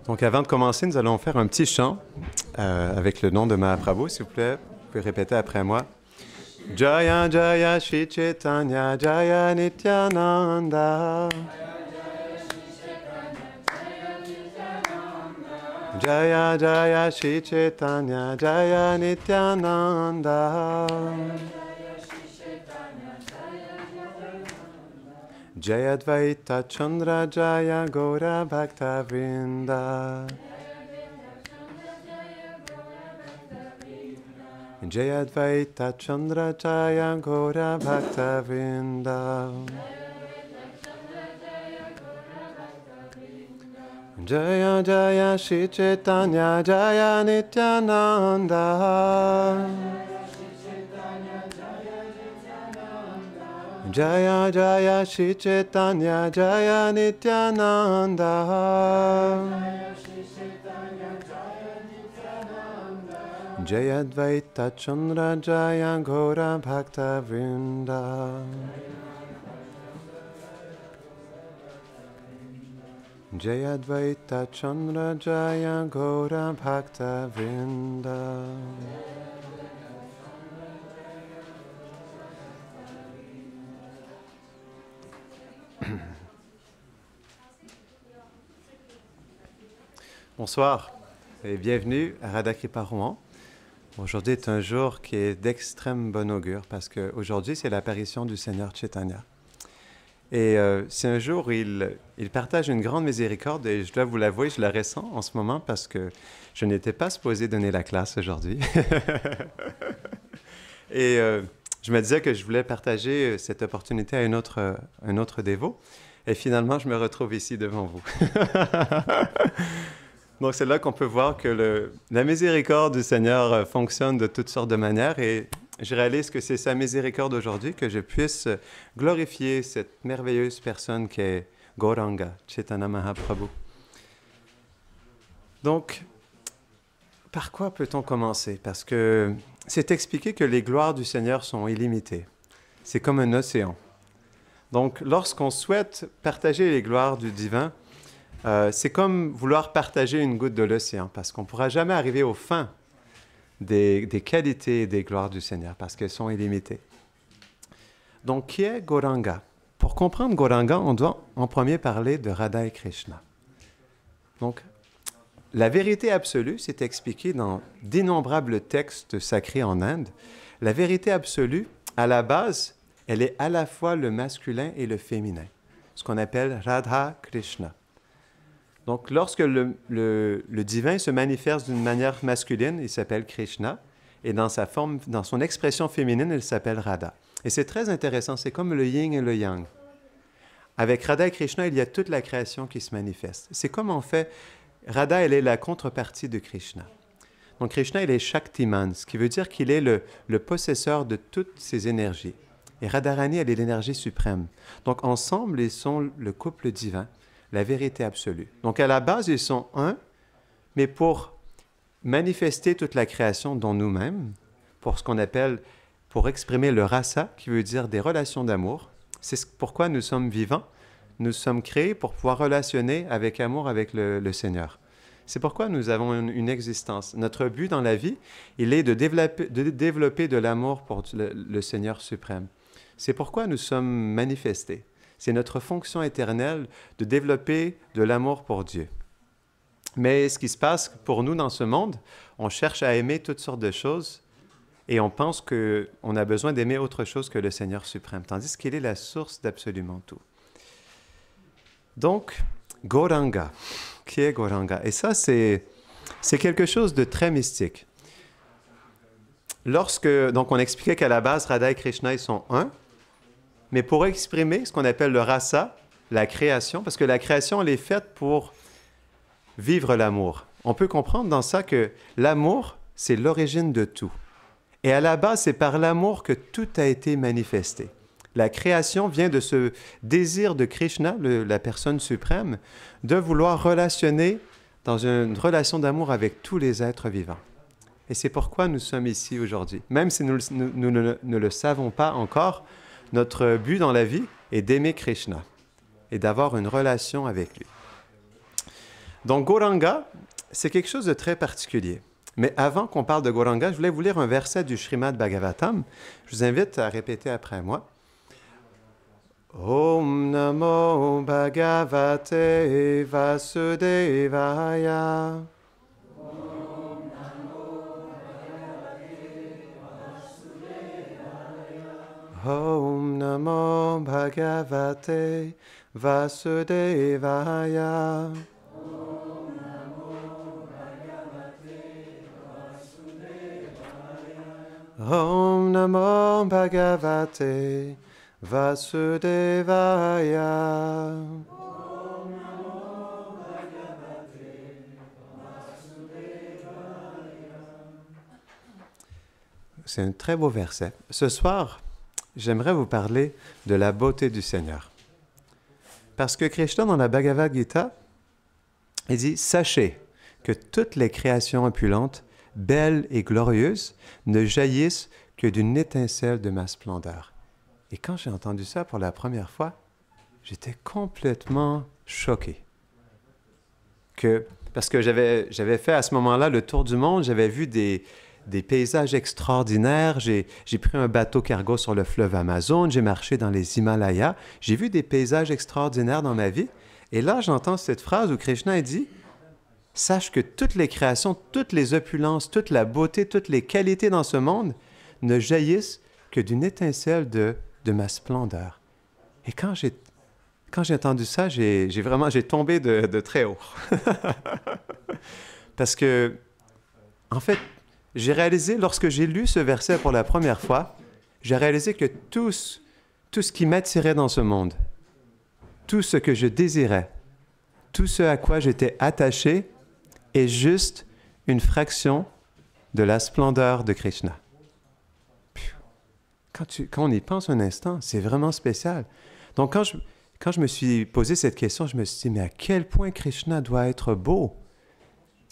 Donc avant de commencer, nous allons faire un petit chant avec le nom de Mahaprabhu. S'il vous plaît, vous pouvez répéter après moi. Jaya Jaya Shri Chaitanya Jaya Nityananda Jaya Jaya Shri Chaitanya Jaya Nityananda Jaya Advaita Chandra Jaya Gaura Bhakta Vrinda Jaya Advaita Chandra Jaya Gaura Bhakta Vrinda Jaya Jaya Shri Chaitanya Jaya Nityananda Jaya Jaya Shri Chaitanya Jaya Nityananda Jaya Advaita Chandra Jaya Gaura Bhakta Vrinda Jaya Advaita Chandra Jaya Gaura Bhakta Vrinda. Bonsoir et bienvenue à Radha Kripa Rouen. Aujourd'hui est un jour qui est d'extrême bon augure parce qu'aujourd'hui c'est l'apparition du Seigneur Chaitanya. Et c'est un jour où il partage une grande miséricorde et je dois vous l'avouer, je la ressens en ce moment parce que je n'étais pas supposé donner la classe aujourd'hui. Et je me disais que je voulais partager cette opportunité à un autre dévot. Et finalement, je me retrouve ici devant vous. Donc, c'est là qu'on peut voir que la miséricorde du Seigneur fonctionne de toutes sortes de manières et je réalise que c'est sa miséricorde aujourd'hui que je puisse glorifier cette merveilleuse personne qui est Gauranga, Chaitanya Mahaprabhu. Donc, par quoi peut-on commencer? Parce que c'est expliqué que les gloires du Seigneur sont illimitées. C'est comme un océan. Donc, lorsqu'on souhaite partager les gloires du divin, c'est comme vouloir partager une goutte de l'océan, parce qu'on ne pourra jamais arriver au fin des qualités et des gloires du Seigneur, parce qu'elles sont illimitées. Donc, qui est Gauranga? Pour comprendre Gauranga, on doit en premier parler de Radha et Krishna. Donc, la vérité absolue, c'est expliqué dans d'innombrables textes sacrés en Inde. La vérité absolue, à la base, elle est à la fois le masculin et le féminin, ce qu'on appelle Radha Krishna. Donc, lorsque le divin se manifeste d'une manière masculine, il s'appelle Krishna, et dans son expression féminine, il s'appelle Radha. Et c'est très intéressant, c'est comme le yin et le yang. Avec Radha et Krishna, il y a toute la création qui se manifeste. C'est comme en fait, Radha, elle est la contrepartie de Krishna. Donc, Krishna, il est Shaktiman, ce qui veut dire qu'il est le possesseur de toutes ces énergies. Et Radharani, elle est l'énergie suprême. Donc, ensemble, ils sont le couple divin, la vérité absolue. Donc, à la base, ils sont un, mais pour manifester toute la création dont nous-mêmes, pour ce qu'on appelle, pour exprimer le rasa, qui veut dire des relations d'amour, c'est pourquoi nous sommes vivants. Nous sommes créés pour pouvoir relationner avec amour avec le Seigneur. C'est pourquoi nous avons une existence. Notre but dans la vie, il est de développer de l'amour pour le Seigneur suprême. C'est pourquoi nous sommes manifestés. C'est notre fonction éternelle de développer de l'amour pour Dieu. Mais ce qui se passe pour nous dans ce monde, on cherche à aimer toutes sortes de choses et on pense qu'on a besoin d'aimer autre chose que le Seigneur suprême, tandis qu'il est la source d'absolument tout. Donc, Gauranga, qui est Gauranga? Et ça, c'est quelque chose de très mystique. Donc on expliquait qu'à la base, Radha et Krishna, ils sont un, mais pour exprimer ce qu'on appelle le rasa, la création, parce que la création, elle est faite pour vivre l'amour. On peut comprendre dans ça que l'amour, c'est l'origine de tout. Et à la base, c'est par l'amour que tout a été manifesté. La création vient de ce désir de Krishna, la personne suprême, de vouloir relationner dans une relation d'amour avec tous les êtres vivants. Et c'est pourquoi nous sommes ici aujourd'hui. Même si nous ne le savons pas encore, notre but dans la vie est d'aimer Krishna et d'avoir une relation avec lui. Donc, Gauranga, c'est quelque chose de très particulier. Mais avant qu'on parle de Gauranga, je voulais vous lire un verset du Srimad Bhagavatam. Je vous invite à répéter après moi. Om Namo Bhagavate Vasudevaya. Om Namo Bhagavate Vasudevaya. Om Namo Bhagavate Vasudevaya. C'est un très beau verset. Ce soir, j'aimerais vous parler de la beauté du Seigneur. Parce que Krishna, dans la Bhagavad Gita, il dit « Sachez que toutes les créations opulentes, belles et glorieuses, ne jaillissent que d'une étincelle de ma splendeur. » Et quand j'ai entendu ça pour la première fois, j'étais complètement choqué. Parce que j'avais fait à ce moment-là le tour du monde, j'avais vu des paysages extraordinaires, j'ai pris un bateau cargo sur le fleuve Amazon, j'ai marché dans les Himalayas, j'ai vu des paysages extraordinaires dans ma vie. Et là, j'entends cette phrase où Krishna dit « Sache que toutes les créations, toutes les opulences, toute la beauté, toutes les qualités dans ce monde ne jaillissent que d'une étincelle de ma splendeur. » Et quand j'ai entendu ça, j'ai tombé de très haut. Parce que, en fait, j'ai réalisé, lorsque j'ai lu ce verset pour la première fois, j'ai réalisé que tout ce qui m'attirait dans ce monde, tout ce que je désirais, tout ce à quoi j'étais attaché, est juste une fraction de la splendeur de Krishna. Quand on y pense un instant, c'est vraiment spécial. Donc, quand je me suis posé cette question, je me suis dit, mais à quel point Krishna doit être beau?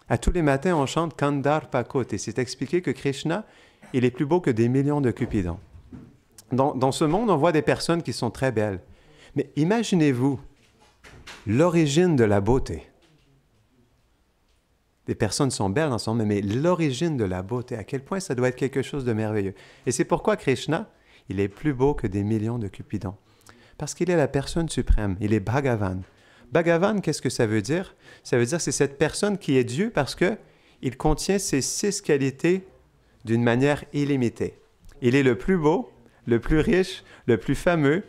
À tous les matins, on chante Kandar Pakot, et c'est expliqué que Krishna, il est plus beau que des millions de cupidons. Dans ce monde, on voit des personnes qui sont très belles. Mais imaginez-vous l'origine de la beauté. Des personnes sont belles dans ce monde, mais l'origine de la beauté, à quel point ça doit être quelque chose de merveilleux. Et c'est pourquoi Krishna, il est plus beau que des millions de cupidons. Parce qu'il est la personne suprême, il est Bhagavan. Bhagavan, qu'est-ce que ça veut dire? Ça veut dire que c'est cette personne qui est Dieu parce qu'il contient ces 6 qualités d'une manière illimitée. Il est le plus beau, le plus riche, le plus fameux,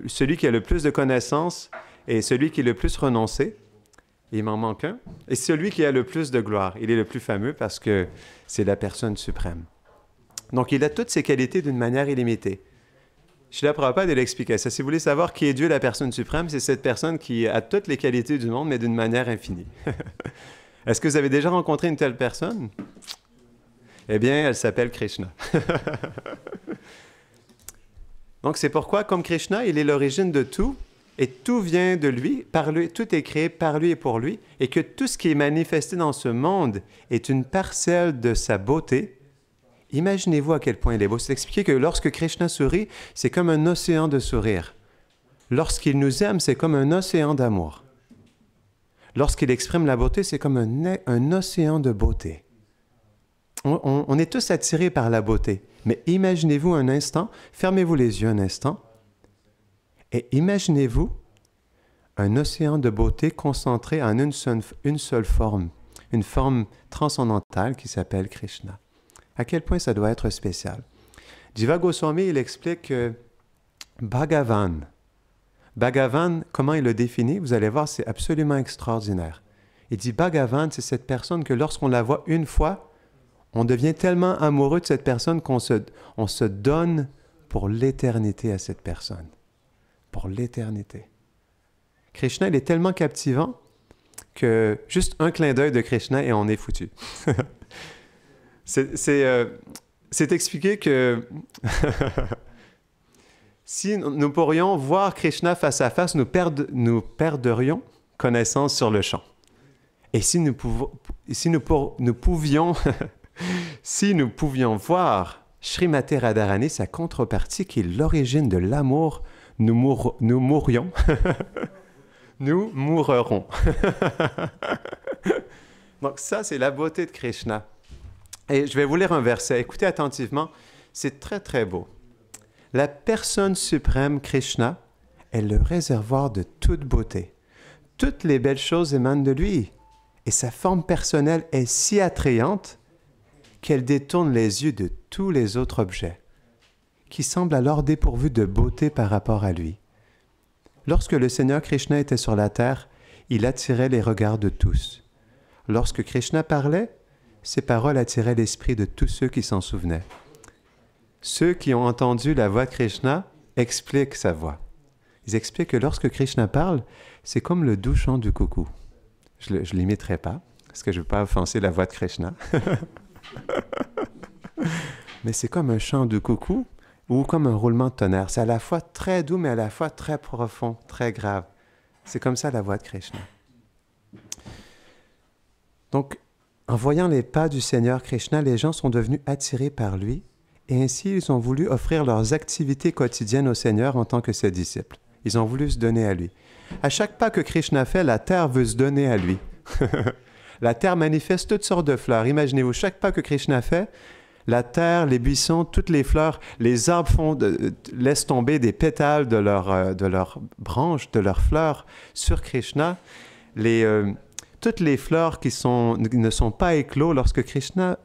celui qui a le plus de connaissances et celui qui est le plus renoncé. Il m'en manque un. Et celui qui a le plus de gloire. Il est le plus fameux parce que c'est la personne suprême. Donc, il a toutes ces qualités d'une manière illimitée. Srila Prabhupada, il expliquait ça. Si vous voulez savoir qui est Dieu, la personne suprême, c'est cette personne qui a toutes les qualités du monde, mais d'une manière infinie. Est-ce que vous avez déjà rencontré une telle personne? Eh bien, elle s'appelle Krishna. Donc, c'est pourquoi, comme Krishna, il est l'origine de tout, et tout vient de lui, par lui, tout est créé par lui et pour lui, et que tout ce qui est manifesté dans ce monde est une parcelle de sa beauté. Imaginez-vous à quel point il est beau. C'est expliqué que lorsque Krishna sourit, c'est comme un océan de sourire. Lorsqu'il nous aime, c'est comme un océan d'amour. Lorsqu'il exprime la beauté, c'est comme un océan de beauté. On est tous attirés par la beauté. Mais imaginez-vous un instant, fermez-vous les yeux un instant, et imaginez-vous un océan de beauté concentré en une seule forme, une forme transcendantale qui s'appelle Krishna. À quel point ça doit être spécial. Jiva Goswami, il explique que Bhagavan, comment il le définit, vous allez voir, c'est absolument extraordinaire. Il dit Bhagavan, c'est cette personne que lorsqu'on la voit une fois, on devient tellement amoureux de cette personne qu'on se donne pour l'éternité à cette personne. Pour l'éternité. Krishna, il est tellement captivant que juste un clin d'œil de Krishna et on est foutu. C'est expliqué que si nous pourrions voir Krishna face à face, nous perdrions connaissance sur le champ. Et si nous pouvions voir Srimati Radharani, sa contrepartie, qui est l'origine de l'amour, nous mourrions. Nous mourrons. Donc ça, c'est la beauté de Krishna. Et je vais vous lire un verset. Écoutez attentivement. C'est très, très beau. La personne suprême, Krishna, est le réservoir de toute beauté. Toutes les belles choses émanent de lui. Et sa forme personnelle est si attrayante qu'elle détourne les yeux de tous les autres objets, qui semblent alors dépourvus de beauté par rapport à lui. Lorsque le Seigneur Krishna était sur la terre, il attirait les regards de tous. Lorsque Krishna parlait, ses paroles attiraient l'esprit de tous ceux qui s'en souvenaient. Ceux qui ont entendu la voix de Krishna expliquent sa voix. Ils expliquent que lorsque Krishna parle, c'est comme le doux chant du coucou. Je ne l'imiterai pas, parce que je ne veux pas offenser la voix de Krishna. Mais c'est comme un chant du coucou ou comme un roulement de tonnerre. C'est à la fois très doux, mais à la fois très profond, très grave. C'est comme ça la voix de Krishna. Donc, en voyant les pas du Seigneur Krishna, les gens sont devenus attirés par lui et ainsi ils ont voulu offrir leurs activités quotidiennes au Seigneur en tant que ses disciples. Ils ont voulu se donner à lui. À chaque pas que Krishna fait, la terre veut se donner à lui. La terre manifeste toutes sortes de fleurs. Imaginez-vous, chaque pas que Krishna fait, la terre, les buissons, toutes les fleurs, les arbres laissent tomber des pétales de leurs branches, de leurs fleurs sur Krishna. Toutes les fleurs qui ne sont pas éclos, lorsque Krishna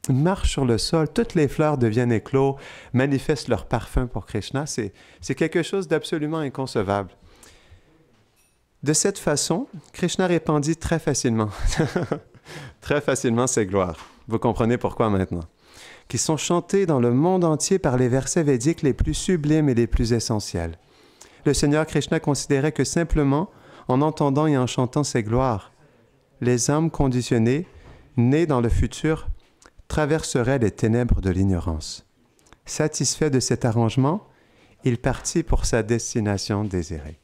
marche sur le sol, toutes les fleurs deviennent éclos, manifestent leur parfum pour Krishna. C'est quelque chose d'absolument inconcevable. De cette façon, Krishna répandit très facilement ses gloires. Vous comprenez pourquoi maintenant. Qui sont chantés dans le monde entier par les versets védiques les plus sublimes et les plus essentiels. Le Seigneur Krishna considérait que simplement, en entendant et en chantant ses gloires, les âmes conditionnées, nées dans le futur, traverseraient les ténèbres de l'ignorance. Satisfait de cet arrangement, il partit pour sa destination désirée.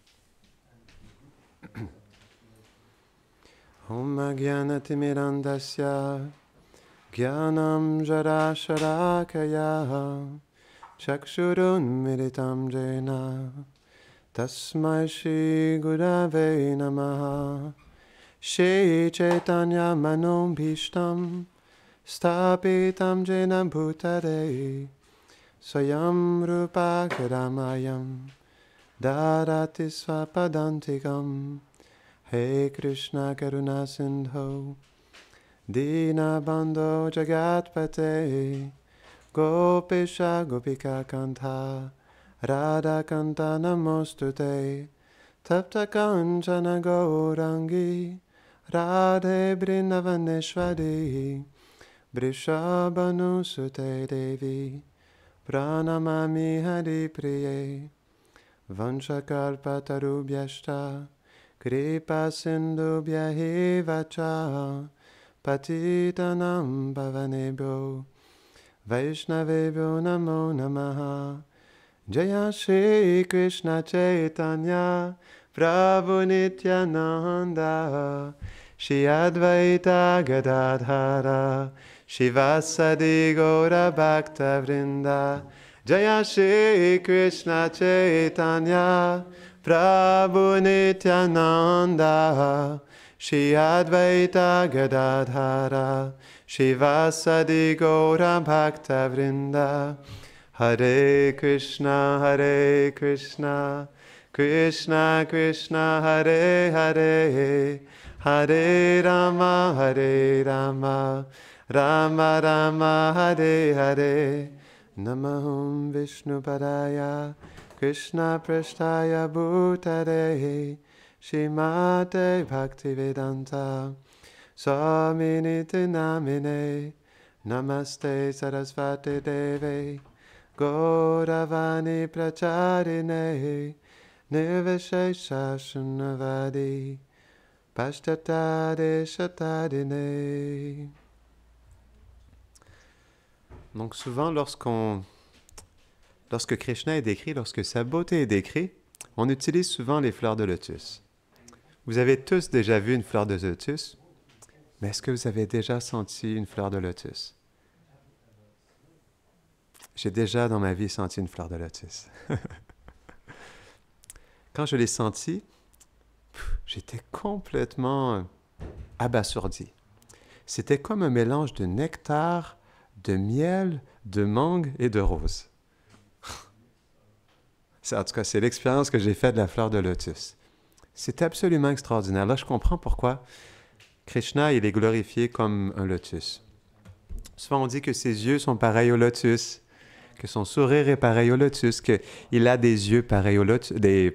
Om Gyanatimirandasya Gyanam Jara Sharakaya Chakshurun Militam Jena Tasmai Shri Gurave Namaha Shri Chaitanya Manom Bhishtam Stapitam Jena Bhutare Swayam Rupa Karamayam Dadati Swapadantikam He Krishna Karuna Sindho Dinabandho Jagatpate Gopisha Gopika Kanta Radha Kanta Namostute Tapta Kanchana Gaurangi Radhe Brindavaneshwari Brishabhanusute Devi Pranamami Hari Priye Vanchakalpatarubhyashta Kripa Sindhubhya eva cha Patitanam Bhavanebhyo Vaishnavebhyo Namo Namaha Jaya Shri Krishna Chaitanya Prabhu Nityananda Shri Advaita Gadadhara Shivasadi Gaura Bhakta Vrinda Jaya Shri Krishna Chaitanya Prabhu Nityananda Shri Advaita Gadadhara Shivasadi Gaura Bhakta Vrinda Hare Krishna Krishna Krishna Hare Hare Hare Rama Rama Rama Hare Hare Namahum Vishnu Padaya Krishna Prasthaya Bhutare Shrimate Bhaktivedanta Swaminiti Namine Namaste Sarasvati Deve Gauravani Pracharine Nirvishesha Shunnavadi Pashtatade Shatadine. Donc souvent lorsque Krishna est décrit, lorsque sa beauté est décrite, on utilise souvent les fleurs de lotus. Vous avez tous déjà vu une fleur de lotus, mais est-ce que vous avez déjà senti une fleur de lotus? J'ai déjà dans ma vie senti une fleur de lotus. Quand je l'ai sentie, j'étais complètement abasourdi. C'était comme un mélange de nectar, de miel, de mangue et de rose. En tout cas, c'est l'expérience que j'ai faite de la fleur de lotus. C'est absolument extraordinaire. Là, je comprends pourquoi Krishna, il est glorifié comme un lotus. Souvent, on dit que ses yeux sont pareils au lotus, que son sourire est pareil au lotus, qu'il a des yeux pareils au lotus, des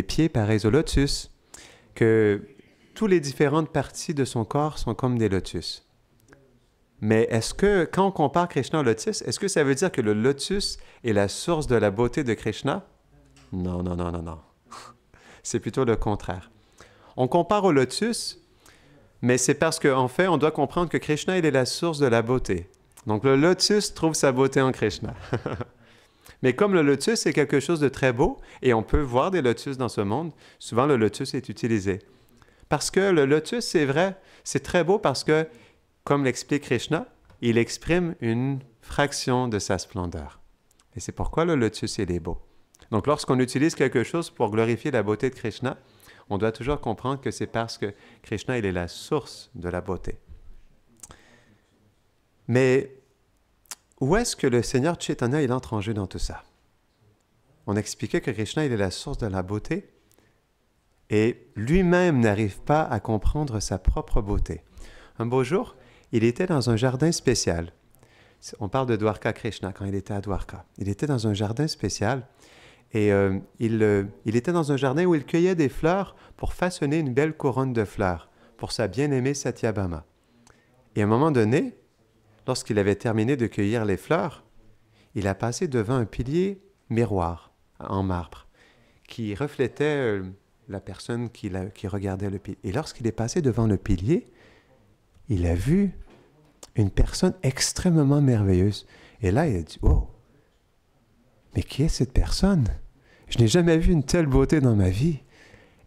pieds pareils au lotus, que toutes les différentes parties de son corps sont comme des lotus. Mais est-ce que, quand on compare Krishna au lotus, est-ce que ça veut dire que le lotus est la source de la beauté de Krishna? Non, non, non, non, non. C'est plutôt le contraire. On compare au lotus, mais c'est parce qu'en fait, on doit comprendre que Krishna, il est la source de la beauté. Donc le lotus trouve sa beauté en Krishna. Mais comme le lotus est quelque chose de très beau, et on peut voir des lotus dans ce monde, souvent le lotus est utilisé. Parce que le lotus, c'est vrai, c'est très beau parce que, comme l'explique Krishna, il exprime une fraction de sa splendeur. Et c'est pourquoi le lotus, il est beau. Donc, lorsqu'on utilise quelque chose pour glorifier la beauté de Krishna, on doit toujours comprendre que c'est parce que Krishna, il est la source de la beauté. Mais où est-ce que le Seigneur Chaitanya, il entre en jeu dans tout ça? On expliquait que Krishna, il est la source de la beauté et lui-même n'arrive pas à comprendre sa propre beauté. Un beau jour, il était dans un jardin spécial. On parle de Dwarka Krishna, quand il était à Dwarka. Il était dans un jardin spécial et il était dans un jardin où il cueillait des fleurs pour façonner une belle couronne de fleurs pour sa bien-aimée Satyabhama. Et à un moment donné, lorsqu'il avait terminé de cueillir les fleurs, il a passé devant un pilier miroir en marbre qui reflétait la personne qui regardait le pilier. Et lorsqu'il est passé devant le pilier, il a vu une personne extrêmement merveilleuse. Et là, il a dit, « Wow! Mais qui est cette personne? Je n'ai jamais vu une telle beauté dans ma vie. »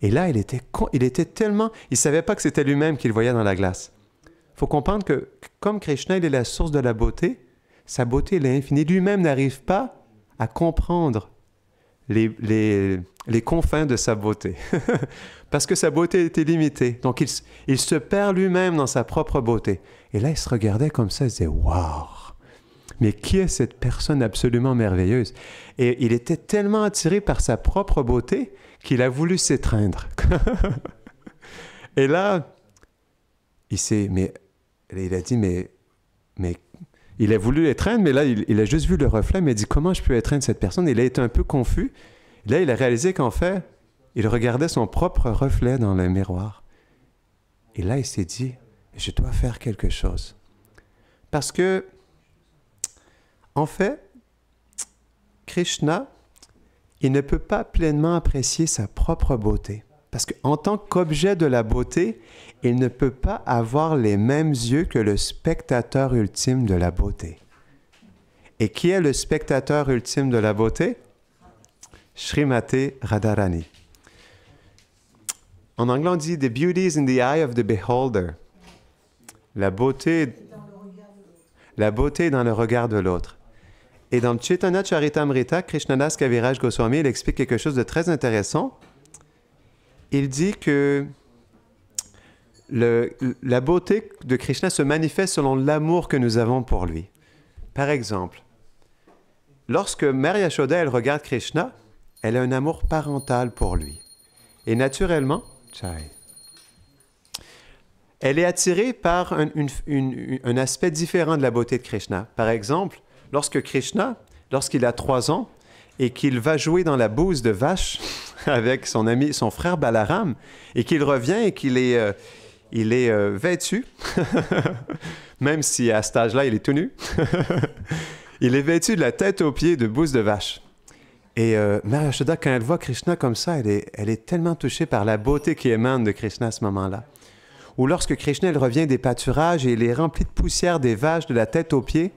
Et là, il était tellement... Il ne savait pas que c'était lui-même qu'il voyait dans la glace. Il faut comprendre que, comme Krishna, il est la source de la beauté, sa beauté, elle est infinie. Lui-même n'arrive pas à comprendre les confins de sa beauté. Parce que sa beauté était limitée. Donc, il se perd lui-même dans sa propre beauté. Et là, il se regardait comme ça, il se disait, « Waouh! Mais qui est cette personne absolument merveilleuse? » Et il était tellement attiré par sa propre beauté qu'il a voulu s'étreindre. Et là, il a dit, mais il a voulu l'étreindre, mais là, il a juste vu le reflet, mais il dit, comment je peux étreindre cette personne? Il a été un peu confus. Là, il a réalisé qu'en fait, il regardait son propre reflet dans le miroir. Et là, il s'est dit, je dois faire quelque chose. Parce que, en fait, Krishna, il ne peut pas pleinement apprécier sa propre beauté. Parce qu'en tant qu'objet de la beauté, il ne peut pas avoir les mêmes yeux que le spectateur ultime de la beauté. Et qui est le spectateur ultime de la beauté? Srimati Radharani. En anglais, on dit « The beauty is in the eye of the beholder ». La beauté est dans le regard de l'autre. Et dans Chaitanya Charitamrita, Krishnadas Kaviraj Goswami, il explique quelque chose de très intéressant. Il dit que la beauté de Krishna se manifeste selon l'amour que nous avons pour lui. Par exemple, lorsque Mère Yashoda, elle regarde Krishna, elle a un amour parental pour lui. Et naturellement, elle est attirée par un aspect différent de la beauté de Krishna. Par exemple, lorsqu'il a 3 ans et qu'il va jouer dans la bouse de vache avec son frère Balaram, et qu'il revient et qu'il est vêtu, même si à cet âge-là, il est tout nu, il est vêtu de la tête aux pieds de bouse de vache. Et Mère Yashoda, quand elle voit Krishna comme ça, elle est tellement touchée par la beauté qui émane de Krishna à ce moment-là. Ou lorsque Krishna elle revient des pâturages et il est rempli de poussière des vaches de la tête aux pieds,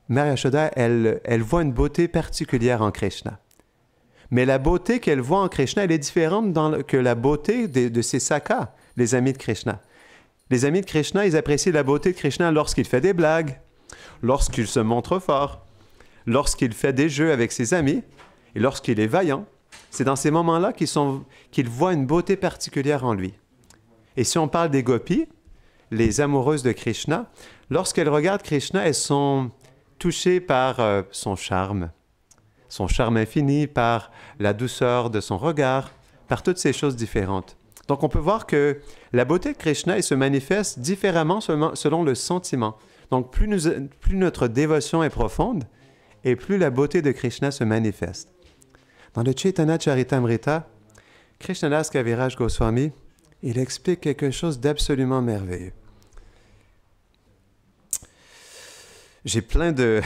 Mère Yashoda, elle voit une beauté particulière en Krishna. Mais la beauté qu'elle voit en Krishna, elle est différente que la beauté de ses sakas, les amis de Krishna. Les amis de Krishna, ils apprécient la beauté de Krishna lorsqu'il fait des blagues, lorsqu'il se montre fort, lorsqu'il fait des jeux avec ses amis et lorsqu'il est vaillant. C'est dans ces moments-là qu'ils voient une beauté particulière en lui. Et si on parle des gopis, les amoureuses de Krishna, lorsqu'elles regardent Krishna, elles sont touchées par son charme infini, par la douceur de son regard, par toutes ces choses différentes. Donc on peut voir que la beauté de Krishna elle se manifeste différemment selon le sentiment. Donc plus notre dévotion est profonde, et plus la beauté de Krishna se manifeste. Dans le Chaitanya Charitamrita, Krishnadas Kaviraj Goswami, il explique quelque chose d'absolument merveilleux. J'ai plein de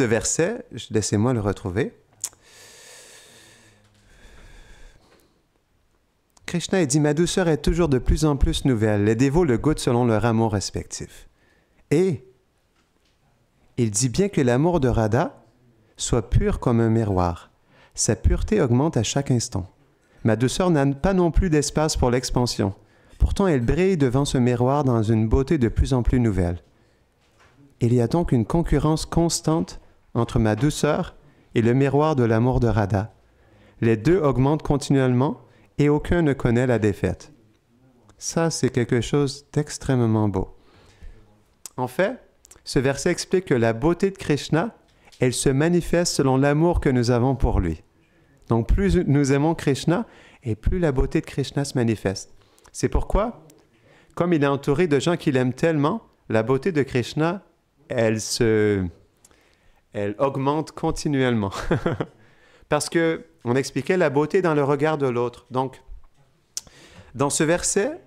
versets, laissez-moi le retrouver. Krishna dit « Ma douceur est toujours de plus en plus nouvelle. Les dévots le goûtent selon leur amour respectif. » Et il dit bien que l'amour de Radha soit pur comme un miroir. Sa pureté augmente à chaque instant. Ma douceur n'a pas non plus d'espace pour l'expansion. Pourtant, elle brille devant ce miroir dans une beauté de plus en plus nouvelle. Il y a donc une concurrence constante entre ma douceur et le miroir de l'amour de Radha. Les deux augmentent continuellement et aucun ne connaît la défaite. Ça, c'est quelque chose d'extrêmement beau. En fait, ce verset explique que la beauté de Krishna, elle se manifeste selon l'amour que nous avons pour lui. Donc, plus nous aimons Krishna, et plus la beauté de Krishna se manifeste. C'est pourquoi, comme il est entouré de gens qui l'aiment tellement, la beauté de Krishna, elle augmente continuellement. Parce que on expliquait la beauté dans le regard de l'autre. Donc, dans ce verset,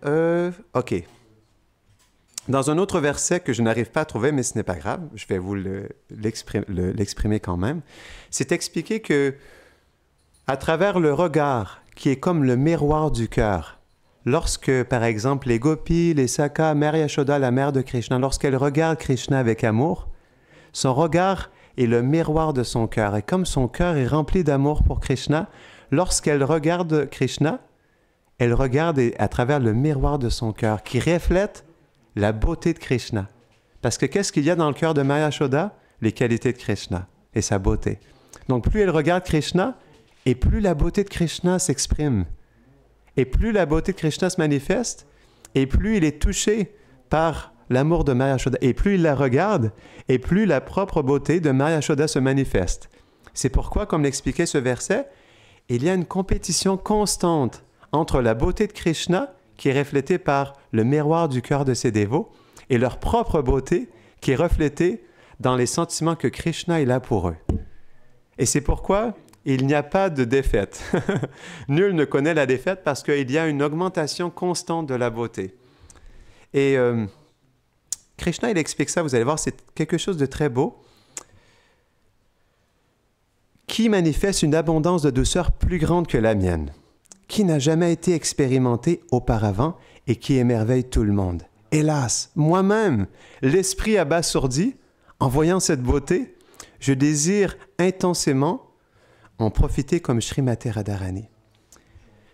OK. Dans un autre verset que je n'arrive pas à trouver, mais ce n'est pas grave, je vais vous l'exprimer quand même, c'est expliqué que à travers le regard, qui est comme le miroir du cœur, lorsque, par exemple, les gopis, les sakas, Mère Yashoda, la mère de Krishna, lorsqu'elle regarde Krishna avec amour, son regard est le miroir de son cœur. Et comme son cœur est rempli d'amour pour Krishna, lorsqu'elle regarde Krishna, elle regarde à travers le miroir de son cœur, qui reflète la beauté de Krishna. Parce que qu'est-ce qu'il y a dans le cœur de Mère Yashoda? Les qualités de Krishna et sa beauté. Donc plus elle regarde Krishna, et plus la beauté de Krishna s'exprime. Et plus la beauté de Krishna se manifeste, et plus il est touché par l'amour de Mère Yashoda. Et plus il la regarde, et plus la propre beauté de Mère Yashoda se manifeste. C'est pourquoi, comme l'expliquait ce verset, il y a une compétition constante entre la beauté de Krishna, qui est reflétée par le miroir du cœur de ses dévots, et leur propre beauté, qui est reflétée dans les sentiments que Krishna il a pour eux. Et c'est pourquoi il n'y a pas de défaite. Nul ne connaît la défaite parce qu'il y a une augmentation constante de la beauté. Et Krishna, il explique ça, vous allez voir, c'est quelque chose de très beau, qui manifeste une abondance de douceur plus grande que la mienne, qui n'a jamais été expérimentée auparavant et qui émerveille tout le monde. Hélas, moi-même, l'esprit abasourdi, en voyant cette beauté, je désire intensément en profiter comme Srimati Radharani.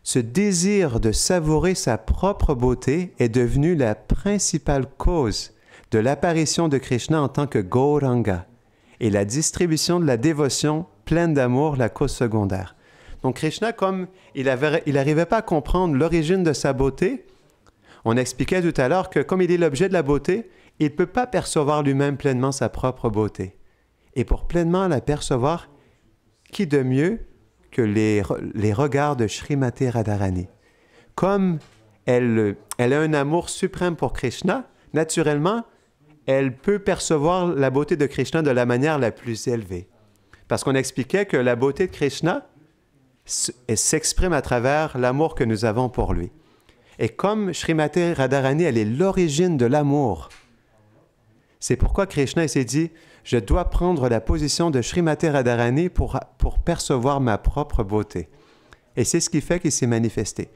Ce désir de savourer sa propre beauté est devenu la principale cause de l'apparition de Krishna en tant que Gauranga et la distribution de la dévotion pleine d'amour, la cause secondaire. Donc Krishna, comme il n'arrivait pas à comprendre l'origine de sa beauté, on expliquait tout à l'heure que comme il est l'objet de la beauté, il ne peut pas percevoir lui-même pleinement sa propre beauté. Et pour pleinement la percevoir, qui de mieux que les regards de Srimati Radharani? Comme elle a un amour suprême pour Krishna, naturellement, elle peut percevoir la beauté de Krishna de la manière la plus élevée. Parce qu'on expliquait que la beauté de Krishna s'exprime à travers l'amour que nous avons pour lui. Et comme Srimati Radharani, elle est l'origine de l'amour, c'est pourquoi Krishna s'est dit « Je dois prendre la position de Srimati Radharani pour percevoir ma propre beauté. » Et c'est ce qui fait qu'il s'est manifesté.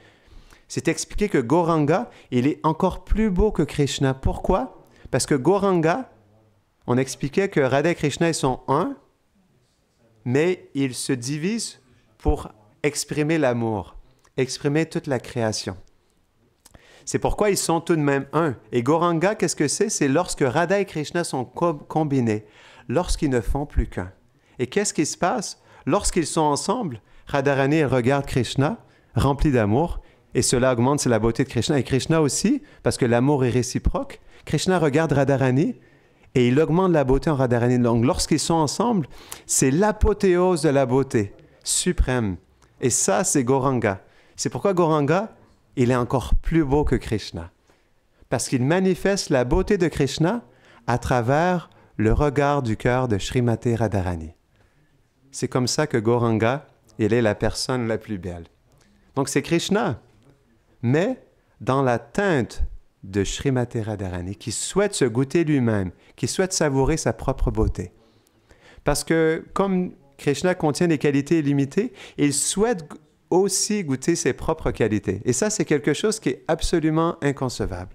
C'est expliqué que Gauranga, il est encore plus beau que Krishna. Pourquoi? Parce que Gauranga, on expliquait que Radha et Krishna ils sont un, mais ils se divisent pour exprimer l'amour, exprimer toute la création. C'est pourquoi ils sont tout de même un. Et Gauranga, qu'est-ce que c'est? C'est lorsque Radha et Krishna sont combinés, lorsqu'ils ne font plus qu'un. Et qu'est-ce qui se passe? Lorsqu'ils sont ensemble, Radharani regarde Krishna, rempli d'amour, Et cela augmente la beauté de Krishna. Et Krishna aussi, parce que l'amour est réciproque, Krishna regarde Radharani et il augmente la beauté en Radharani. Donc lorsqu'ils sont ensemble, c'est l'apothéose de la beauté suprême. Et ça, c'est Gauranga. C'est pourquoi Gauranga, il est encore plus beau que Krishna. Parce qu'il manifeste la beauté de Krishna à travers le regard du cœur de Srimati Radharani. C'est comme ça que Gauranga, il est la personne la plus belle. Donc c'est Krishna, mais dans la teinte de Srimati Radharani, qui souhaite se goûter lui-même, qui souhaite savourer sa propre beauté. Parce que comme Krishna contient des qualités illimitées, il souhaite aussi goûter ses propres qualités. Et ça, c'est quelque chose qui est absolument inconcevable.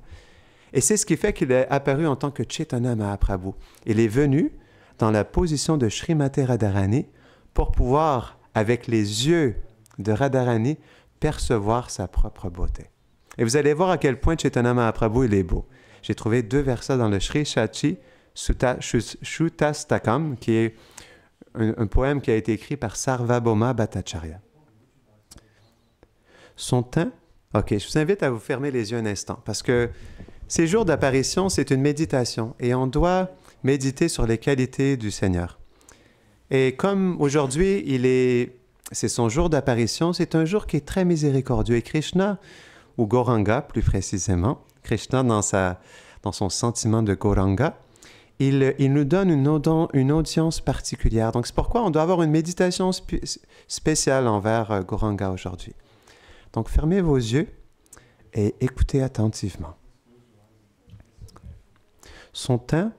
Et c'est ce qui fait qu'il est apparu en tant que Chaitanya Mahaprabhu. Il est venu dans la position de Srimati Radharani pour pouvoir, avec les yeux de Radharani, percevoir sa propre beauté. Et vous allez voir à quel point Chaitanya Mahaprabhu, il est beau. J'ai trouvé 2 versets dans le Sri Shachi Shutastakam, qui est un poème qui a été écrit par Sarvabhauma Bhattacharya. Son teint, ok, je vous invite à vous fermer les yeux un instant, parce que ces jours d'apparition, c'est une méditation, et on doit méditer sur les qualités du Seigneur. Et comme aujourd'hui, c'est son jour d'apparition, c'est un jour qui est très miséricordieux. Et Krishna, ou Gauranga plus précisément, Krishna dans son sentiment de Gauranga, il nous donne une audience particulière. Donc c'est pourquoi on doit avoir une méditation spéciale envers Gauranga aujourd'hui. Donc fermez vos yeux et écoutez attentivement. Son teint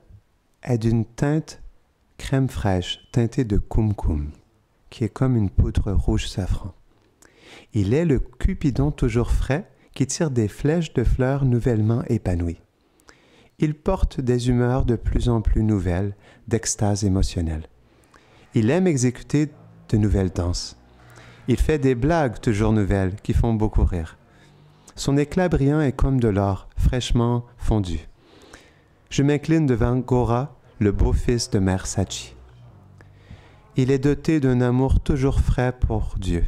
est d'une teinte crème fraîche, teintée de kumkum, qui est comme une poudre rouge safran. Il est le Cupidon toujours frais qui tire des flèches de fleurs nouvellement épanouies. Il porte des humeurs de plus en plus nouvelles, d'extase émotionnelle. Il aime exécuter de nouvelles danses. Il fait des blagues toujours nouvelles qui font beaucoup rire. Son éclat brillant est comme de l'or, fraîchement fondu. Je m'incline devant Gora, le beau-fils de Mère Sachi. Il est doté d'un amour toujours frais pour Dieu.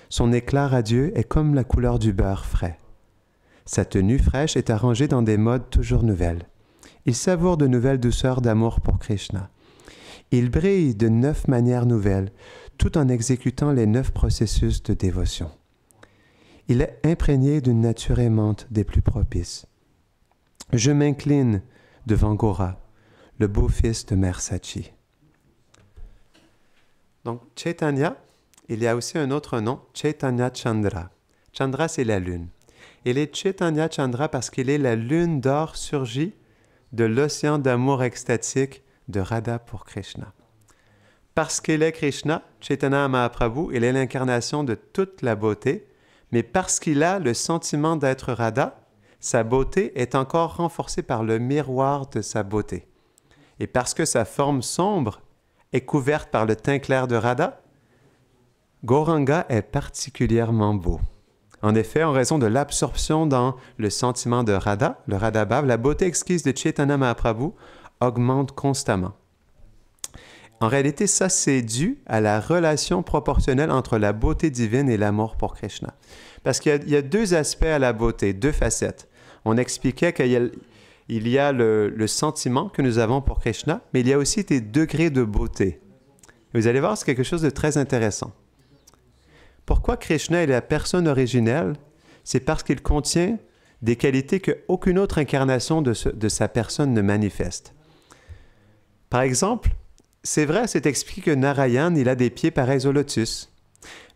Son éclat radieux est comme la couleur du beurre frais. Sa tenue fraîche est arrangée dans des modes toujours nouvelles. Il savoure de nouvelles douceurs d'amour pour Krishna. Il brille de 9 manières nouvelles, tout en exécutant les 9 processus de dévotion. Il est imprégné d'une nature aimante des plus propices. Je m'incline devant Gora, le beau-fils de Mère Sachi. Donc, Chaitanya, il y a aussi un autre nom, Chaitanya Chandra. Chandra, c'est la lune. Il est Chaitanya Chandra parce qu'il est la lune d'or surgie de l'océan d'amour extatique de Radha pour Krishna. Parce qu'il est Krishna, Chaitanya Mahaprabhu, il est l'incarnation de toute la beauté, mais parce qu'il a le sentiment d'être Radha, sa beauté est encore renforcée par le miroir de sa beauté. Et parce que sa forme sombre est couverte par le teint clair de Radha, Gauranga est particulièrement beau. En effet, en raison de l'absorption dans le sentiment de Radha, le Radha Bhav, la beauté exquise de Chaitanya Mahaprabhu augmente constamment. En réalité, ça, c'est dû à la relation proportionnelle entre la beauté divine et l'amour pour Krishna. Parce qu'il y a 2 aspects à la beauté, 2 facettes. On expliquait qu'il y a le sentiment que nous avons pour Krishna, mais il y a aussi des degrés de beauté. Et vous allez voir, c'est quelque chose de très intéressant. Pourquoi Krishna est la personne originelle? C'est parce qu'il contient des qualités qu'aucune autre incarnation de sa personne ne manifeste. Par exemple, c'est vrai, c'est expliqué que Narayan, il a des pieds pareils au lotus.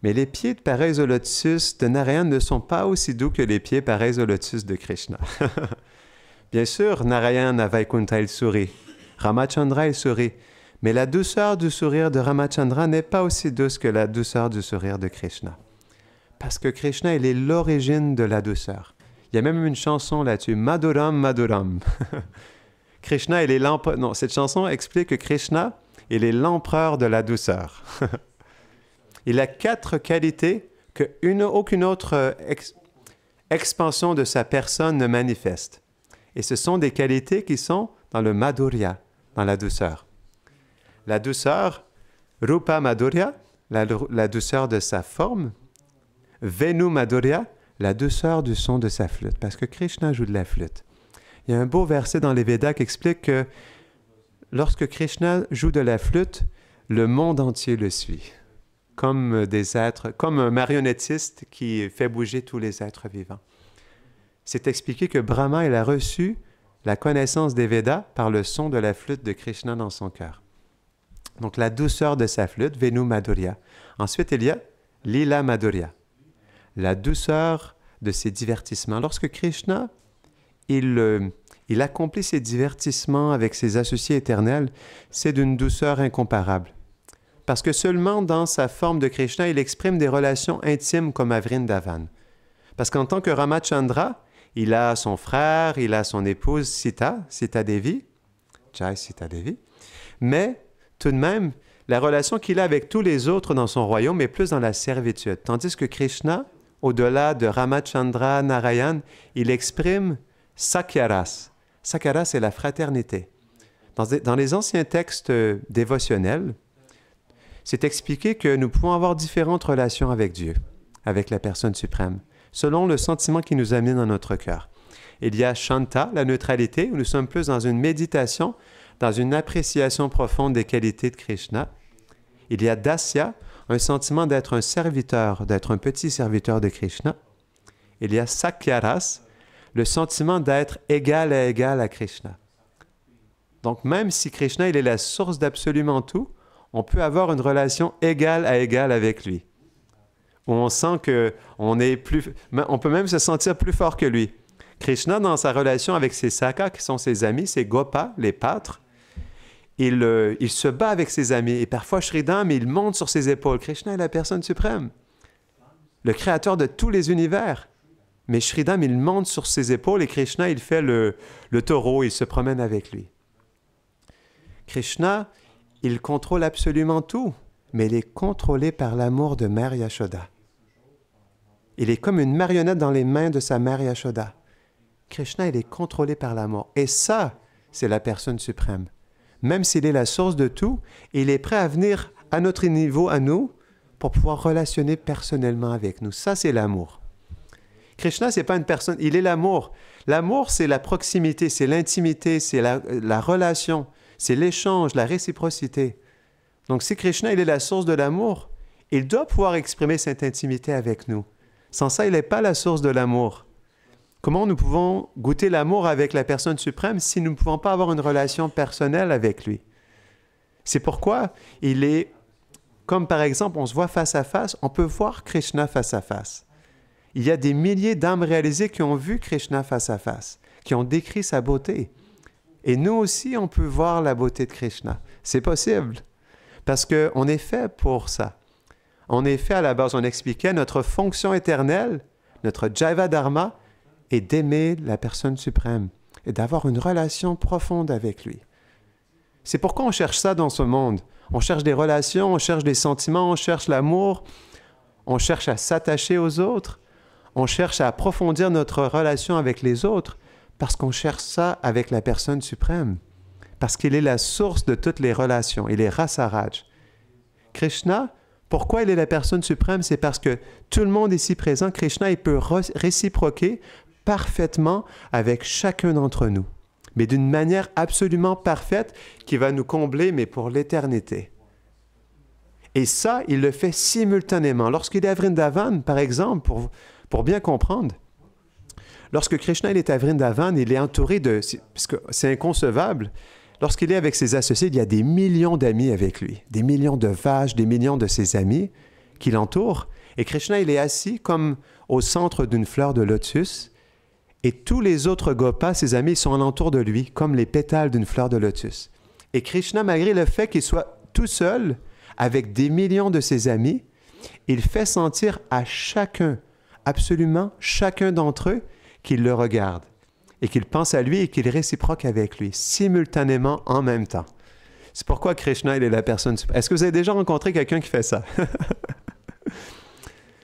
Mais les pieds pareils au lotus de Narayan ne sont pas aussi doux que les pieds pareils au lotus de Krishna. Bien sûr, Narayan à Vaikuntha, il sourit. Ramachandra, il sourit. Mais la douceur du sourire de Ramachandra n'est pas aussi douce que la douceur du sourire de Krishna. Parce que Krishna, il est l'origine de la douceur. Il y a même une chanson là-dessus, Madhuram, Madhuram. Krishna, il est l'empereur. Non, cette chanson explique que Krishna, il est l'empereur de la douceur. Il a 4 qualités qu'aucune autre expansion de sa personne ne manifeste. Et ce sont des qualités qui sont dans le Madhurya, dans la douceur. La douceur, Rupa Madhurya, la douceur de sa forme. Venu Madhurya, la douceur du son de sa flûte, parce que Krishna joue de la flûte. Il y a un beau verset dans les Védas qui explique que lorsque Krishna joue de la flûte, le monde entier le suit, comme des êtres, comme un marionnettiste qui fait bouger tous les êtres vivants. C'est expliqué que Brahma, il a reçu la connaissance des Védas par le son de la flûte de Krishna dans son cœur. Donc la douceur de sa flûte, Venu Madhurya. Ensuite, il y a Lila Madhurya, la douceur de ses divertissements. Lorsque Krishna, il accomplit ses divertissements avec ses associés éternels, c'est d'une douceur incomparable. Parce que seulement dans sa forme de Krishna, il exprime des relations intimes comme à Vrindavan. Parce qu'en tant que Ramachandra, il a son frère, il a son épouse Sita Devi, Jai Sita Devi, mais tout de même, la relation qu'il a avec tous les autres dans son royaume est plus dans la servitude. Tandis que Krishna, au-delà de Ramachandra, Narayan, il exprime Sakyaras. Sakyaras, c'est la fraternité. Dans les anciens textes dévotionnels, c'est expliqué que nous pouvons avoir différentes relations avec Dieu, avec la personne suprême, selon le sentiment qui nous amène dans notre cœur. Il y a Shanta, la neutralité, où nous sommes plus dans une méditation, dans une appréciation profonde des qualités de Krishna. Il y a Dasya, un sentiment d'être un serviteur, d'être un petit serviteur de Krishna. Il y a Sakyaras, le sentiment d'être égal à Krishna. Donc même si Krishna il est la source d'absolument tout, on peut avoir une relation égale à égale avec lui. Où on sent qu'on peut même se sentir plus fort que lui. Krishna, dans sa relation avec ses sakas, qui sont ses amis, ses gopas, les pâtres, il se bat avec ses amis. Et parfois, Shridam, il monte sur ses épaules. Krishna est la personne suprême, le créateur de tous les univers. Mais Shridam, il monte sur ses épaules et Krishna, il fait le taureau, il se promène avec lui. Krishna, il contrôle absolument tout, mais il est contrôlé par l'amour de Mère Yashoda. Il est comme une marionnette dans les mains de sa mère Yashoda. Krishna, il est contrôlé par l'amour. Et ça, c'est la personne suprême. Même s'il est la source de tout, il est prêt à venir à notre niveau, à nous, pour pouvoir relationner personnellement avec nous. Ça, c'est l'amour. Krishna, ce n'est pas une personne, il est l'amour. L'amour, c'est la proximité, c'est l'intimité, c'est la relation, c'est l'échange, la réciprocité. Donc, si Krishna, il est la source de l'amour, il doit pouvoir exprimer cette intimité avec nous. Sans ça, il n'est pas la source de l'amour. Comment nous pouvons goûter l'amour avec la personne suprême si nous ne pouvons pas avoir une relation personnelle avec lui? C'est pourquoi il est, comme par exemple, on se voit face à face, on peut voir Krishna face à face. Il y a des milliers d'âmes réalisées qui ont vu Krishna face à face, qui ont décrit sa beauté. Et nous aussi, on peut voir la beauté de Krishna. C'est possible, parce qu'on est fait pour ça. On est fait à la base, on expliquait, notre fonction éternelle, notre Jaiva Dharma, est d'aimer la personne suprême et d'avoir une relation profonde avec lui. C'est pourquoi on cherche ça dans ce monde. On cherche des relations, on cherche des sentiments, on cherche l'amour, on cherche à s'attacher aux autres, on cherche à approfondir notre relation avec les autres parce qu'on cherche ça avec la personne suprême, parce qu'il est la source de toutes les relations, il est Rasaraj. Krishna, pourquoi il est la personne suprême? C'est parce que tout le monde ici présent, Krishna, il peut réciproquer parfaitement avec chacun d'entre nous, mais d'une manière absolument parfaite qui va nous combler, mais pour l'éternité. Et ça, il le fait simultanément. Lorsqu'il est à Vrindavan, par exemple, pour bien comprendre, lorsque Krishna il est à Vrindavan, il est entouré parce que c'est inconcevable, lorsqu'il est avec ses associés, il y a des millions d'amis avec lui, des millions de vaches, des millions de ses amis qui l'entourent. Et Krishna, il est assis comme au centre d'une fleur de lotus. Et tous les autres gopas, ses amis, sont alentour de lui, comme les pétales d'une fleur de lotus. Et Krishna, malgré le fait qu'il soit tout seul, avec des millions de ses amis, il fait sentir à chacun, absolument chacun d'entre eux, qu'il le regarde, et qu'il pense à lui et qu'il réciproque avec lui, simultanément, en même temps. C'est pourquoi Krishna, il est la personne suprême. Est-ce que vous avez déjà rencontré quelqu'un qui fait ça?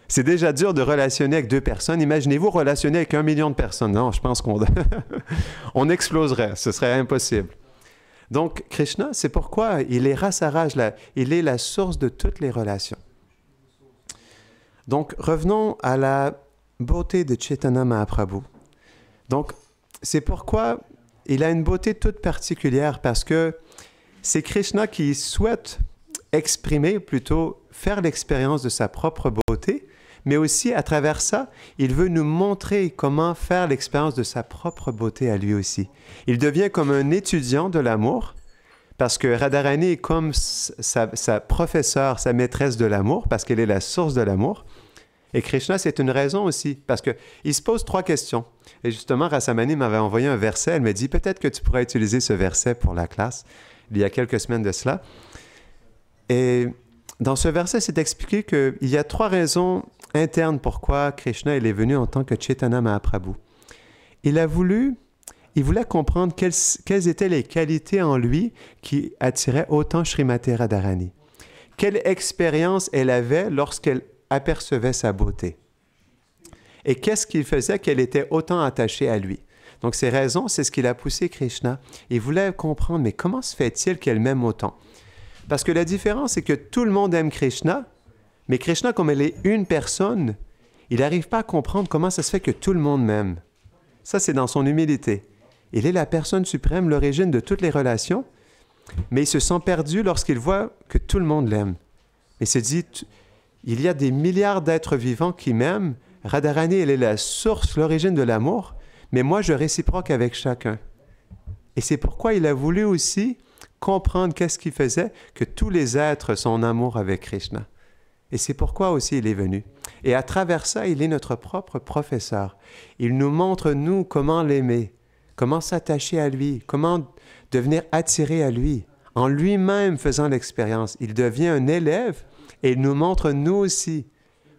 C'est déjà dur de relationner avec deux personnes. Imaginez-vous relationner avec 1 million de personnes. Non, je pense qu'on on exploserait. Ce serait impossible. Donc, Krishna, c'est pourquoi il est Rasaraj, il est la source de toutes les relations. Donc, revenons à la beauté de Chaitanya Mahaprabhu. Donc, c'est pourquoi il a une beauté toute particulière, parce que c'est Krishna qui souhaite exprimer, plutôt faire l'expérience de sa propre beauté, mais aussi à travers ça, il veut nous montrer comment faire l'expérience de sa propre beauté à lui aussi. Il devient comme un étudiant de l'amour, parce que Radharani est comme sa professeure, sa maîtresse de l'amour, parce qu'elle est la source de l'amour. Et Krishna, c'est une raison aussi, parce qu'il se pose 3 questions. Et justement, Rasamani m'avait envoyé un verset, elle m'a dit, peut-être que tu pourrais utiliser ce verset pour la classe, il y a quelques semaines de cela. Et dans ce verset, c'est expliqué qu'il y a 3 raisons internes pourquoi Krishna il est venu en tant que Chaitanya Mahaprabhu. Il voulait comprendre quelles étaient les qualités en lui qui attiraient autant Srimati Radharani. Quelle expérience elle avait lorsqu'elle apercevait sa beauté. Et qu'est-ce qui faisait qu'elle était autant attachée à lui? Donc ces raisons, c'est ce qui l'a poussé Krishna. Il voulait comprendre, mais comment se fait-il qu'elle m'aime autant? Parce que la différence, c'est que tout le monde aime Krishna, mais Krishna, comme elle est une personne, il n'arrive pas à comprendre comment ça se fait que tout le monde m'aime. Ça, c'est dans son humilité. Il est la personne suprême, l'origine de toutes les relations, mais il se sent perdu lorsqu'il voit que tout le monde l'aime. Il se dit, il y a des milliards d'êtres vivants qui m'aiment. Radharani, elle est la source, l'origine de l'amour, mais moi, je réciproque avec chacun. Et c'est pourquoi il a voulu aussi comprendre qu'est-ce qui faisait que tous les êtres sont en amour avec Krishna. Et c'est pourquoi aussi il est venu. Et à travers ça, il est notre propre professeur. Il nous montre, nous, comment l'aimer, comment s'attacher à lui, comment devenir attiré à lui. En lui-même faisant l'expérience, il devient un élève et il nous montre, nous aussi,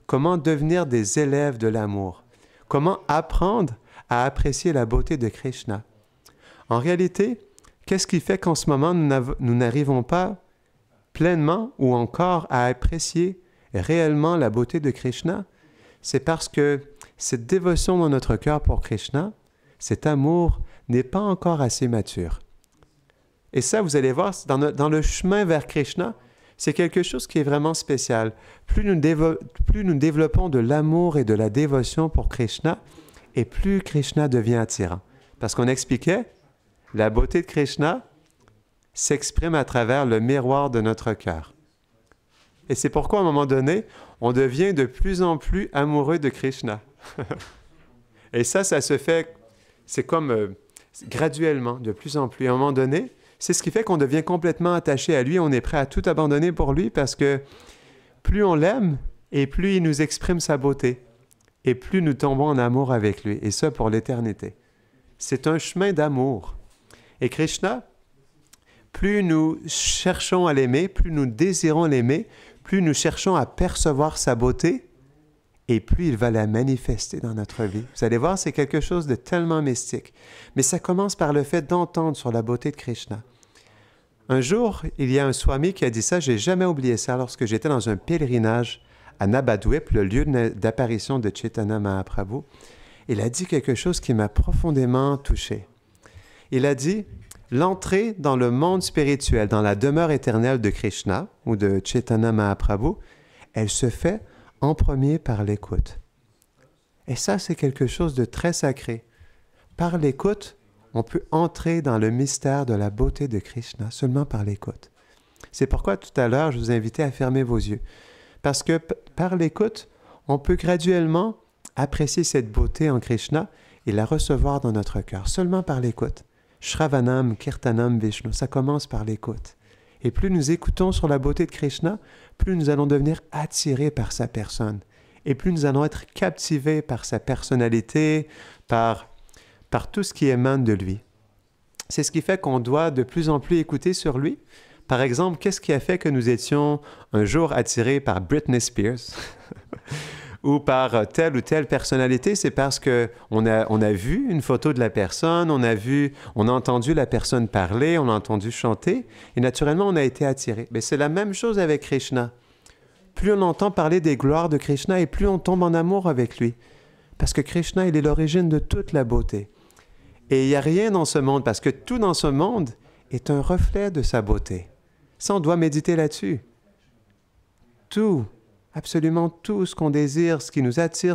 comment devenir des élèves de l'amour, comment apprendre à apprécier la beauté de Krishna. En réalité, qu'est-ce qui fait qu'en ce moment, nous n'arrivons pas pleinement ou encore à apprécier réellement la beauté de Krishna? C'est parce que cette dévotion dans notre cœur pour Krishna, cet amour n'est pas encore assez mature. Et ça, vous allez voir, dans le chemin vers Krishna, c'est quelque chose qui est vraiment spécial. Plus nous développons de l'amour et de la dévotion pour Krishna, et plus Krishna devient attirant. Parce qu'on expliquait, la beauté de Krishna s'exprime à travers le miroir de notre cœur. Et c'est pourquoi, à un moment donné, on devient de plus en plus amoureux de Krishna. Et ça se fait, c'est comme graduellement, de plus en plus. À un moment donné, c'est ce qui fait qu'on devient complètement attaché à lui. On est prêt à tout abandonner pour lui parce que plus on l'aime et plus il nous exprime sa beauté. Et plus nous tombons en amour avec lui. Et ça pour l'éternité. C'est un chemin d'amour. Et Krishna, plus nous cherchons à l'aimer, plus nous désirons l'aimer, plus nous cherchons à percevoir sa beauté, et plus il va la manifester dans notre vie. Vous allez voir, c'est quelque chose de tellement mystique. Mais ça commence par le fait d'entendre sur la beauté de Krishna. Un jour, il y a un swami qui a dit ça, je n'ai jamais oublié ça, lorsque j'étais dans un pèlerinage à Nabadwip, le lieu d'apparition de Chaitanya Mahaprabhu. Il a dit quelque chose qui m'a profondément touché. Il a dit, l'entrée dans le monde spirituel, dans la demeure éternelle de Krishna ou de Chaitanya Mahaprabhu, elle se fait en premier par l'écoute. Et ça, c'est quelque chose de très sacré. Par l'écoute, on peut entrer dans le mystère de la beauté de Krishna seulement par l'écoute. C'est pourquoi tout à l'heure, je vous invitais à fermer vos yeux. Parce que par l'écoute, on peut graduellement apprécier cette beauté en Krishna et la recevoir dans notre cœur, seulement par l'écoute. Shravanam, Kirtanam, Vishnu, ça commence par l'écoute. Et plus nous écoutons sur la beauté de Krishna, plus nous allons devenir attirés par sa personne. Et plus nous allons être captivés par sa personnalité, par tout ce qui émane de lui. C'est ce qui fait qu'on doit de plus en plus écouter sur lui. Par exemple, qu'est-ce qui a fait que nous étions un jour attirés par Britney Spears ou par telle ou telle personnalité? C'est parce qu'on a vu une photo de la personne, on a entendu la personne parler, on a entendu chanter, et naturellement, on a été attirés. Mais c'est la même chose avec Krishna. Plus on entend parler des gloires de Krishna, et plus on tombe en amour avec lui. Parce que Krishna, il est l'origine de toute la beauté. Et il n'y a rien dans ce monde, parce que tout dans ce monde est un reflet de sa beauté. Ça, on doit méditer là-dessus. Tout Absolument tout ce qu'on désire, ce qui nous attire,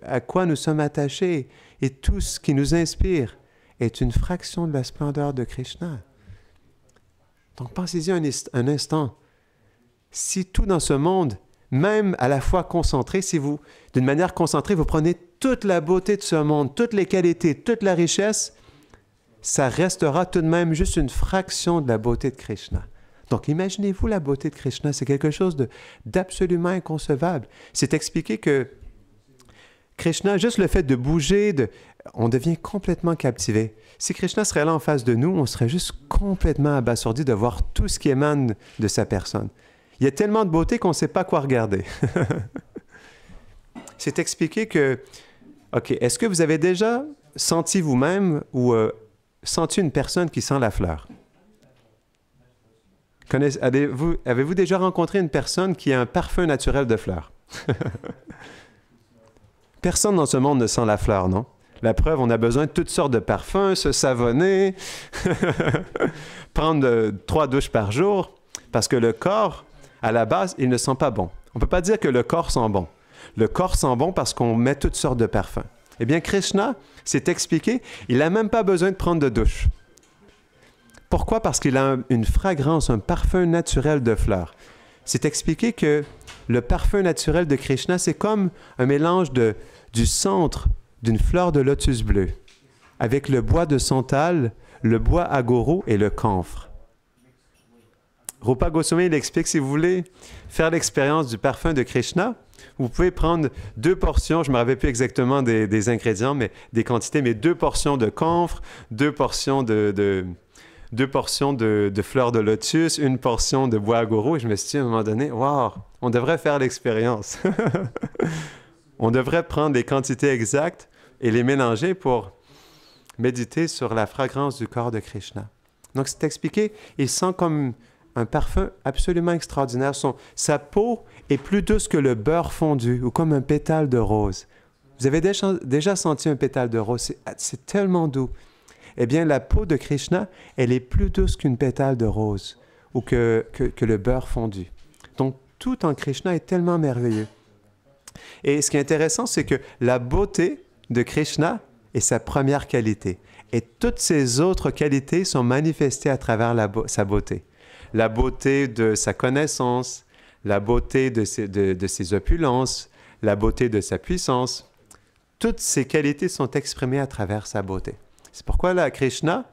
à quoi nous sommes attachés et tout ce qui nous inspire est une fraction de la splendeur de Krishna. Donc pensez-y un instant. Si tout dans ce monde, même à la fois concentré, si vous, d'une manière concentrée, vous prenez toute la beauté de ce monde, toutes les qualités, toute la richesse, ça restera tout de même juste une fraction de la beauté de Krishna. Donc, imaginez-vous la beauté de Krishna, c'est quelque chose d'absolument inconcevable. C'est expliqué que Krishna, juste le fait de bouger, on devient complètement captivé. Si Krishna serait là en face de nous, on serait juste complètement abasourdi de voir tout ce qui émane de sa personne. Il y a tellement de beauté qu'on ne sait pas quoi regarder. C'est expliqué que, OK, est-ce que vous avez déjà senti vous-même ou senti une personne qui sent la fleur? Avez-vous déjà rencontré une personne qui a un parfum naturel de fleurs? Personne dans ce monde ne sent la fleur, non? La preuve, on a besoin de toutes sortes de parfums, se savonner, prendre 3 douches par jour, parce que le corps, à la base, il ne sent pas bon. On ne peut pas dire que le corps sent bon. Le corps sent bon parce qu'on met toutes sortes de parfums. Eh bien, Krishna, c'est expliqué, il n'a même pas besoin de prendre de douche. Pourquoi? Parce qu'il a une fragrance, un parfum naturel de fleurs. C'est expliqué que le parfum naturel de Krishna, c'est comme un mélange du centre d'une fleur de lotus bleu avec le bois de santal, le bois agoro et le camphre. Rupa Goswami, il explique, si vous voulez faire l'expérience du parfum de Krishna, vous pouvez prendre 2 portions, je ne me rappelle plus exactement des ingrédients, mais des quantités, mais 2 portions de camphre, 2 portions de fleurs de lotus, 1 portion de bois agoro. Et je me suis dit à un moment donné, wow, on devrait faire l'expérience. On devrait prendre les quantités exactes et les mélanger pour méditer sur la fragrance du corps de Krishna. Donc c'est expliqué, il sent comme un parfum absolument extraordinaire. Sa peau est plus douce que le beurre fondu ou comme un pétale de rose. Vous avez déjà senti un pétale de rose? C'est tellement doux. Eh bien, la peau de Krishna, elle est plus douce qu'une pétale de rose ou que le beurre fondu. Donc, tout en Krishna est tellement merveilleux. Et ce qui est intéressant, c'est que la beauté de Krishna est sa première qualité. Et toutes ses autres qualités sont manifestées à travers sa beauté. La beauté de sa connaissance, la beauté de ses opulences, la beauté de sa puissance. Toutes ces qualités sont exprimées à travers sa beauté. C'est pourquoi là, Krishna,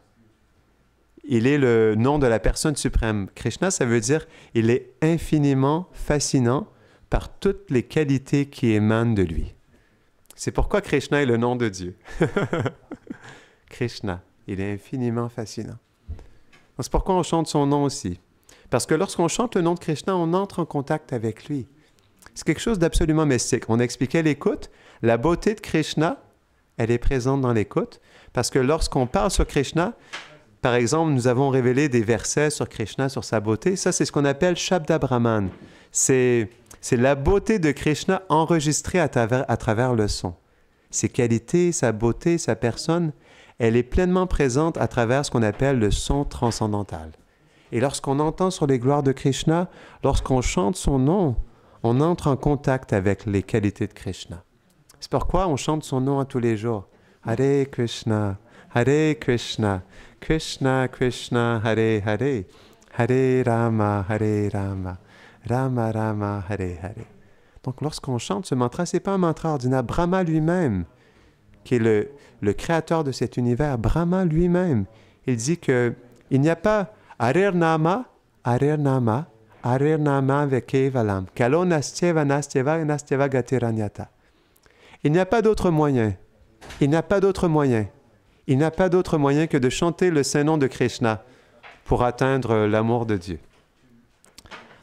il est le nom de la personne suprême. Krishna, ça veut dire il est infiniment fascinant par toutes les qualités qui émanent de lui. C'est pourquoi Krishna est le nom de Dieu. Krishna, il est infiniment fascinant. C'est pourquoi on chante son nom aussi. Parce que lorsqu'on chante le nom de Krishna, on entre en contact avec lui. C'est quelque chose d'absolument mystique. On expliquait l'écoute. La beauté de Krishna, elle est présente dans l'écoute. Parce que lorsqu'on parle sur Krishna, par exemple, nous avons révélé des versets sur Krishna, sur sa beauté. Ça, c'est ce qu'on appelle Shabda Brahman. C'est la beauté de Krishna enregistrée à travers le son. Ses qualités, sa beauté, sa personne, elle est pleinement présente à travers ce qu'on appelle le son transcendantal. Et lorsqu'on entend sur les gloires de Krishna, lorsqu'on chante son nom, on entre en contact avec les qualités de Krishna. C'est pourquoi on chante son nom à tous les jours. Hare Krishna, Krishna Krishna, Hare Hare, Hare Rama, Rama Rama, Hare Hare. Donc lorsqu'on chante ce mantra, ce n'est pas un mantra ordinaire. Brahma lui-même, qui est le créateur de cet univers, Brahma lui-même, il dit qu'il n'y a pas Harer Nama Vekevalam, Kalo Nastyeva Gatiranyata. Il n'y a pas d'autre moyen. Il n'y a pas d'autre moyen. Il n'y a pas d'autre moyen que de chanter le saint nom de Krishna pour atteindre l'amour de Dieu.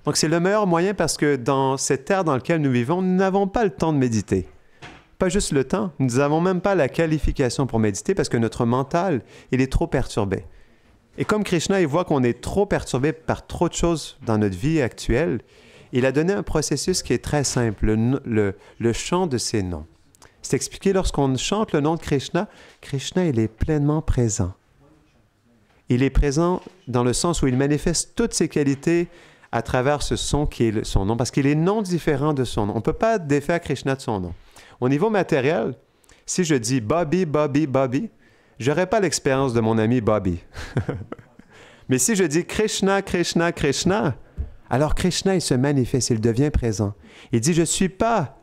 Donc c'est le meilleur moyen parce que dans cette ère dans laquelle nous vivons, nous n'avons pas le temps de méditer. Pas juste le temps, nous n'avons même pas la qualification pour méditer parce que notre mental, il est trop perturbé. Et comme Krishna, il voit qu'on est trop perturbé par trop de choses dans notre vie actuelle, il a donné un processus qui est très simple, le chant de ses noms. C'est expliqué lorsqu'on chante le nom de Krishna, Krishna, il est pleinement présent. Il est présent dans le sens où il manifeste toutes ses qualités à travers ce son qui est son nom, parce qu'il est non différent de son nom. On ne peut pas défaire Krishna de son nom. Au niveau matériel, si je dis Bobby, Bobby, Bobby, je n'aurai pas l'expérience de mon ami Bobby. Mais si je dis Krishna, Krishna, Krishna, alors Krishna, il se manifeste, il devient présent. Il dit, je ne suis pas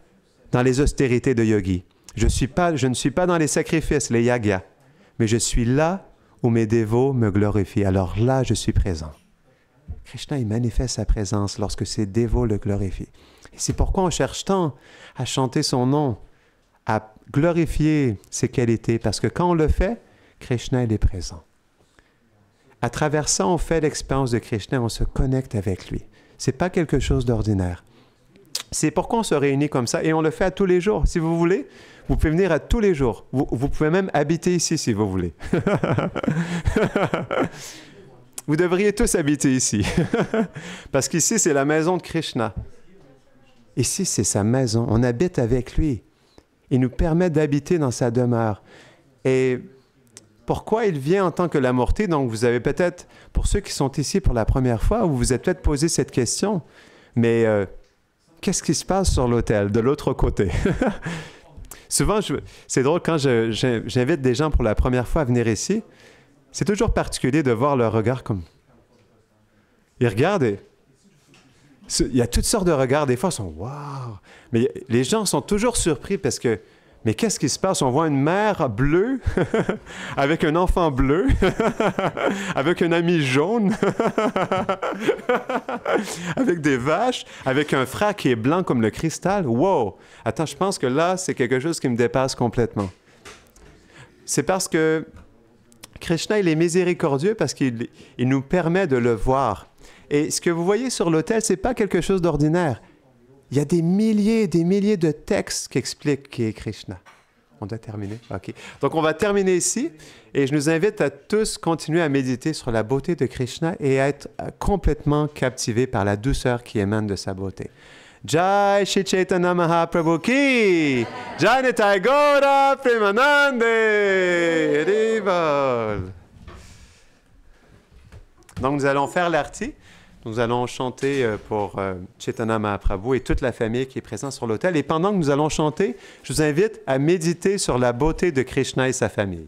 dans les austérités de yogi. Je ne suis pas dans les sacrifices, les yagas, mais je suis là où mes dévots me glorifient. Alors là, je suis présent. Krishna, il manifeste sa présence lorsque ses dévots le glorifient. Et c'est pourquoi on cherche tant à chanter son nom, à glorifier ses qualités, parce que quand on le fait, Krishna, il est présent. À travers ça, on fait l'expérience de Krishna, on se connecte avec lui. Ce n'est pas quelque chose d'ordinaire. C'est pourquoi on se réunit comme ça, et on le fait à tous les jours. Si vous voulez, vous pouvez venir à tous les jours. Vous pouvez même habiter ici, si vous voulez. Vous devriez tous habiter ici. Parce qu'ici, c'est la maison de Krishna. Ici, c'est sa maison. On habite avec lui. Il nous permet d'habiter dans sa demeure. Et pourquoi il vient en tant que l'amorti? Donc, vous avez peut-être, pour ceux qui sont ici pour la première fois, vous vous êtes peut-être posé cette question. Mais qu'est-ce qui se passe sur l'autel, de l'autre côté? Souvent, c'est drôle, quand j'invite des gens pour la première fois à venir ici, c'est toujours particulier de voir leur regard comme... Ils regardent et... Il y a toutes sortes de regards. Des fois, ils sont « Wow! » Mais les gens sont toujours surpris parce que... Mais qu'est-ce qui se passe? On voit une mère bleue avec un enfant bleu, avec un ami jaune, avec des vaches, avec un frère qui est blanc comme le cristal. Wow! Attends, je pense que là, c'est quelque chose qui me dépasse complètement. C'est parce que Krishna, il est miséricordieux parce qu'il nous permet de le voir. Et ce que vous voyez sur l'autel, ce n'est pas quelque chose d'ordinaire. Il y a des milliers et des milliers de textes qui expliquent qui est Krishna. On doit terminer? OK. Donc, on va terminer ici. Et je nous invite à tous continuer à méditer sur la beauté de Krishna et à être complètement captivés par la douceur qui émane de sa beauté. Jai Shri Chaitanya Mahaprabhu ki! Jai Nitai Gaura Premanande! Haribol! Donc, nous allons faire l'arti. Nous allons chanter pour Chaitanya Mahaprabhu et toute la famille qui est présente sur l'autel. Et pendant que nous allons chanter, je vous invite à méditer sur la beauté de Krishna et sa famille.